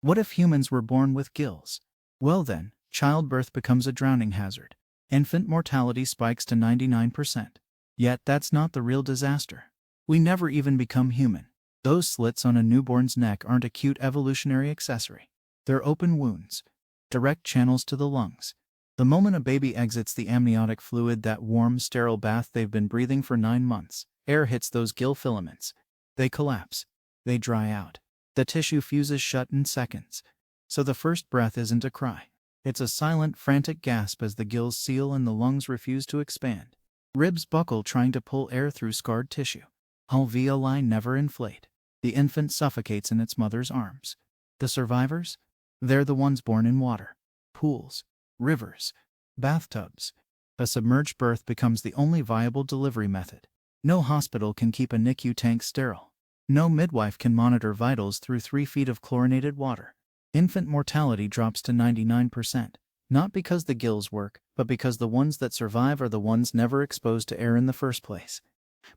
What if humans were born with gills? Well then, childbirth becomes a drowning hazard. Infant mortality spikes to 99%. Yet that's not the real disaster. We never even become human. Those slits on a newborn's neck aren't a cute evolutionary accessory. They're open wounds, direct channels to the lungs. The moment a baby exits the amniotic fluid, that warm, sterile bath they've been breathing for 9 months, air hits those gill filaments. They collapse. They dry out. The tissue fuses shut in seconds. So the first breath isn't a cry. It's a silent, frantic gasp as the gills seal and the lungs refuse to expand. Ribs buckle trying to pull air through scarred tissue. Alveoli never inflate. The infant suffocates in its mother's arms. The survivors? They're the ones born in water, pools, rivers, bathtubs. A submerged birth becomes the only viable delivery method. No hospital can keep a NICU tank sterile. No midwife can monitor vitals through 3 feet of chlorinated water. Infant mortality drops to 99%, not because the gills work, but because the ones that survive are the ones never exposed to air in the first place.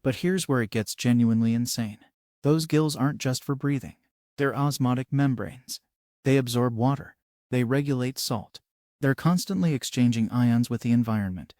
But here's where it gets genuinely insane. Those gills aren't just for breathing. They're osmotic membranes. They absorb water. They regulate salt. They're constantly exchanging ions with the environment.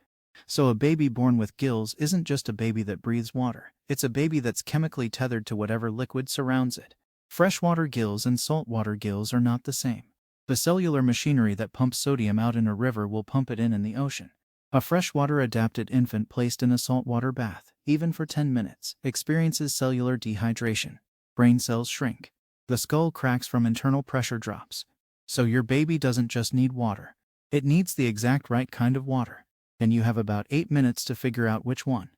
So a baby born with gills isn't just a baby that breathes water. It's a baby that's chemically tethered to whatever liquid surrounds it. Freshwater gills and saltwater gills are not the same. The cellular machinery that pumps sodium out in a river will pump it in the ocean. A freshwater-adapted infant placed in a saltwater bath, even for 10 minutes, experiences cellular dehydration. Brain cells shrink. The skull cracks from internal pressure drops. So your baby doesn't just need water. It needs the exact right kind of water. And you have about 8 minutes to figure out which one.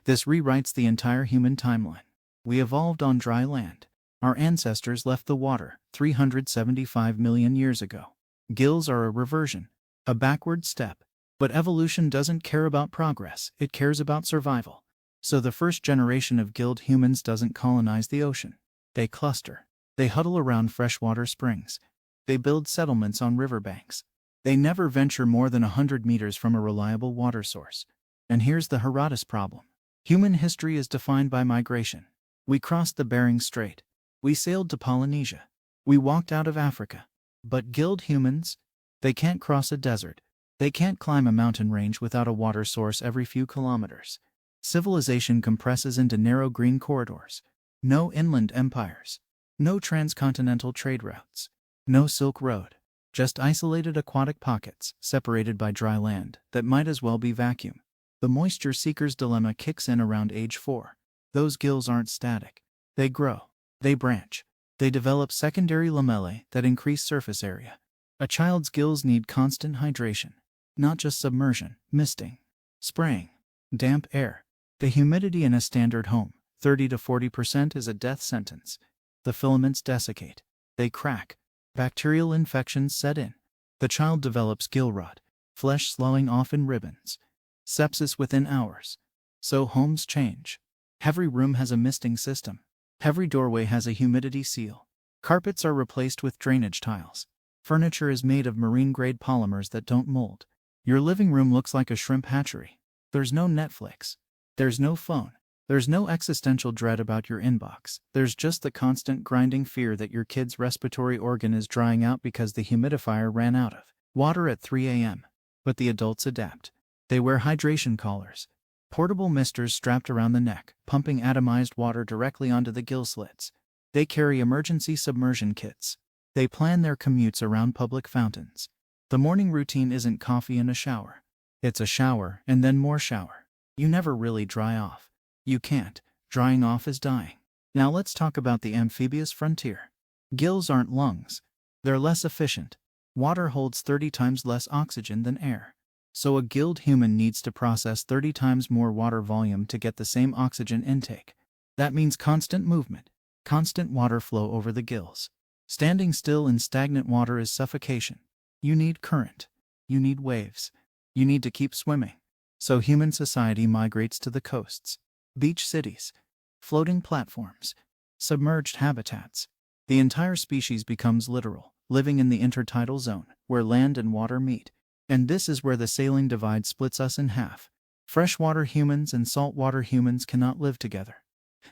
This rewrites the entire human timeline. We evolved on dry land. Our ancestors left the water 375 million years ago. Gills are a reversion, a backward step. But evolution doesn't care about progress, it cares about survival. So the first generation of gilled humans doesn't colonize the ocean. They cluster. They huddle around freshwater springs. They build settlements on riverbanks. They never venture more than 100 meters from a reliable water source. And here's the Herodotus problem. Human history is defined by migration. We crossed the Bering Strait. We sailed to Polynesia. We walked out of Africa. But gilled humans? They can't cross a desert. They can't climb a mountain range without a water source every few kilometers. Civilization compresses into narrow green corridors. No inland empires. No transcontinental trade routes. No Silk Road. Just isolated aquatic pockets, separated by dry land, that might as well be vacuum. The moisture seeker's dilemma kicks in around age 4. Those gills aren't static. They grow. They branch. They develop secondary lamellae that increase surface area. A child's gills need constant hydration. Not just submersion, misting, spraying, damp air. The humidity in a standard home, 30 to 40%, is a death sentence. The filaments desiccate. They crack. Bacterial infections set in. The child develops gill rot, flesh sloughing off in ribbons. Sepsis within hours. So homes change. Every room has a misting system. Every doorway has a humidity seal. Carpets are replaced with drainage tiles. Furniture is made of marine-grade polymers that don't mold. Your living room looks like a shrimp hatchery. There's no Netflix. There's no phone. There's no existential dread about your inbox. There's just the constant grinding fear that your kid's respiratory organ is drying out because the humidifier ran out of water at 3 a.m. But the adults adapt. They wear hydration collars, portable misters strapped around the neck, pumping atomized water directly onto the gill slits. They carry emergency submersion kits. They plan their commutes around public fountains. The morning routine isn't coffee and a shower. It's a shower and then more shower. You never really dry off. You can't. Drying off is dying. Now let's talk about the amphibious frontier. Gills aren't lungs. They're less efficient. Water holds 30 times less oxygen than air. So a gilled human needs to process 30 times more water volume to get the same oxygen intake. That means constant movement, constant water flow over the gills. Standing still in stagnant water is suffocation. You need current. You need waves. You need to keep swimming. So human society migrates to the coasts. Beach cities, floating platforms, submerged habitats. The entire species becomes littoral, living in the intertidal zone, where land and water meet. And this is where the saline divide splits us in half. Freshwater humans and saltwater humans cannot live together.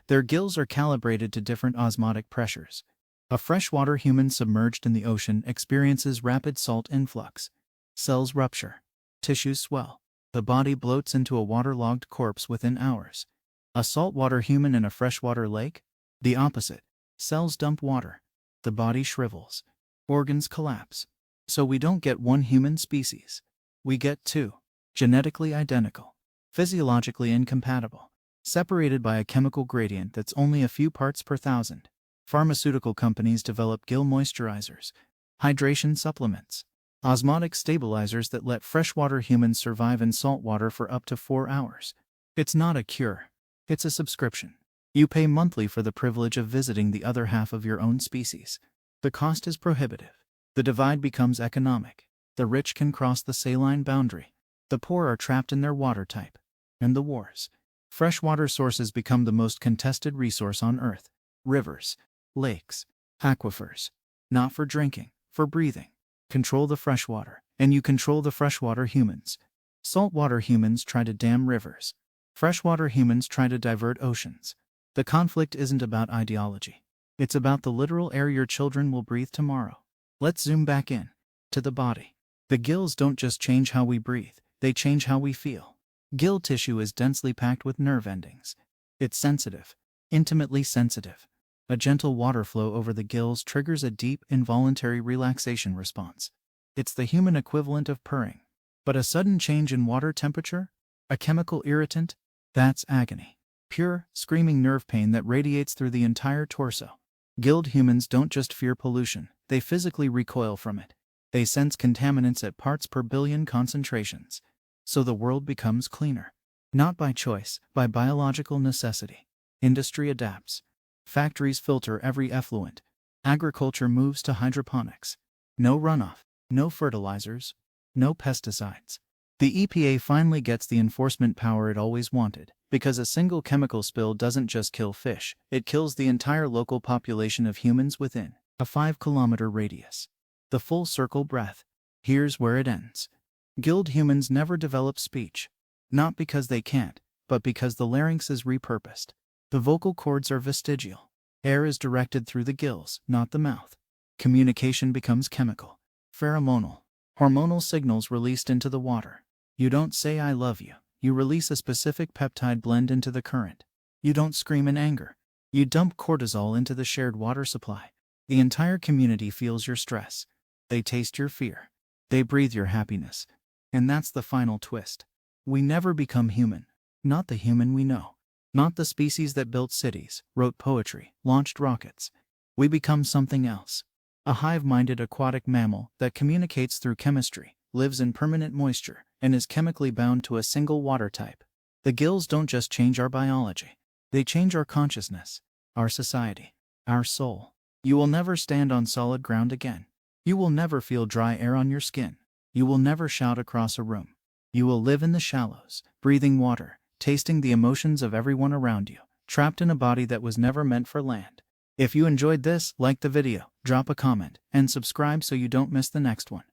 Their gills are calibrated to different osmotic pressures. A freshwater human submerged in the ocean experiences rapid salt influx. Cells rupture. Tissues swell. The body bloats into a waterlogged corpse within hours. A saltwater human in a freshwater lake? The opposite. Cells dump water. The body shrivels. Organs collapse. So we don't get one human species. We get two. Genetically identical. Physiologically incompatible. Separated by a chemical gradient that's only a few parts per thousand. Pharmaceutical companies develop gill moisturizers, hydration supplements, osmotic stabilizers that let freshwater humans survive in saltwater for up to 4 hours. It's not a cure. It's a subscription. You pay monthly for the privilege of visiting the other half of your own species. The cost is prohibitive. The divide becomes economic. The rich can cross the saline boundary. The poor are trapped in their water type. And the wars. Freshwater sources become the most contested resource on Earth. Rivers, lakes, aquifers. Not for drinking, for breathing. Control the freshwater, and you control the freshwater humans. Saltwater humans try to dam rivers. Freshwater humans try to divert oceans. The conflict isn't about ideology. It's about the literal air your children will breathe tomorrow. Let's zoom back in. To the body. The gills don't just change how we breathe, they change how we feel. Gill tissue is densely packed with nerve endings. It's sensitive. Intimately sensitive. A gentle water flow over the gills triggers a deep, involuntary relaxation response. It's the human equivalent of purring. But a sudden change in water temperature? A chemical irritant? That's agony. Pure, screaming nerve pain that radiates through the entire torso. Gilled humans don't just fear pollution, they physically recoil from it. They sense contaminants at parts per billion concentrations. So the world becomes cleaner. Not by choice, by biological necessity. Industry adapts. Factories filter every effluent. Agriculture moves to hydroponics. No runoff, no fertilizers, no pesticides. The EPA finally gets the enforcement power it always wanted, because a single chemical spill doesn't just kill fish, it kills the entire local population of humans within a 5-kilometer radius. The full circle breath. Here's where it ends. Gilled humans never develop speech. Not because they can't, but because the larynx is repurposed. The vocal cords are vestigial. Air is directed through the gills, not the mouth. Communication becomes chemical, pheromonal. Hormonal signals released into the water. You don't say I love you. You release a specific peptide blend into the current. You don't scream in anger. You dump cortisol into the shared water supply. The entire community feels your stress. They taste your fear. They breathe your happiness. And that's the final twist. We never become human. Not the human we know. Not the species that built cities, wrote poetry, launched rockets. We become something else. A hive-minded aquatic mammal that communicates through chemistry, lives in permanent moisture, and is chemically bound to a single water type. The gills don't just change our biology. They change our consciousness, our society, our soul. You will never stand on solid ground again. You will never feel dry air on your skin. You will never shout across a room. You will live in the shallows, breathing water, tasting the emotions of everyone around you, trapped in a body that was never meant for land. If you enjoyed this, like the video, drop a comment, and subscribe so you don't miss the next one.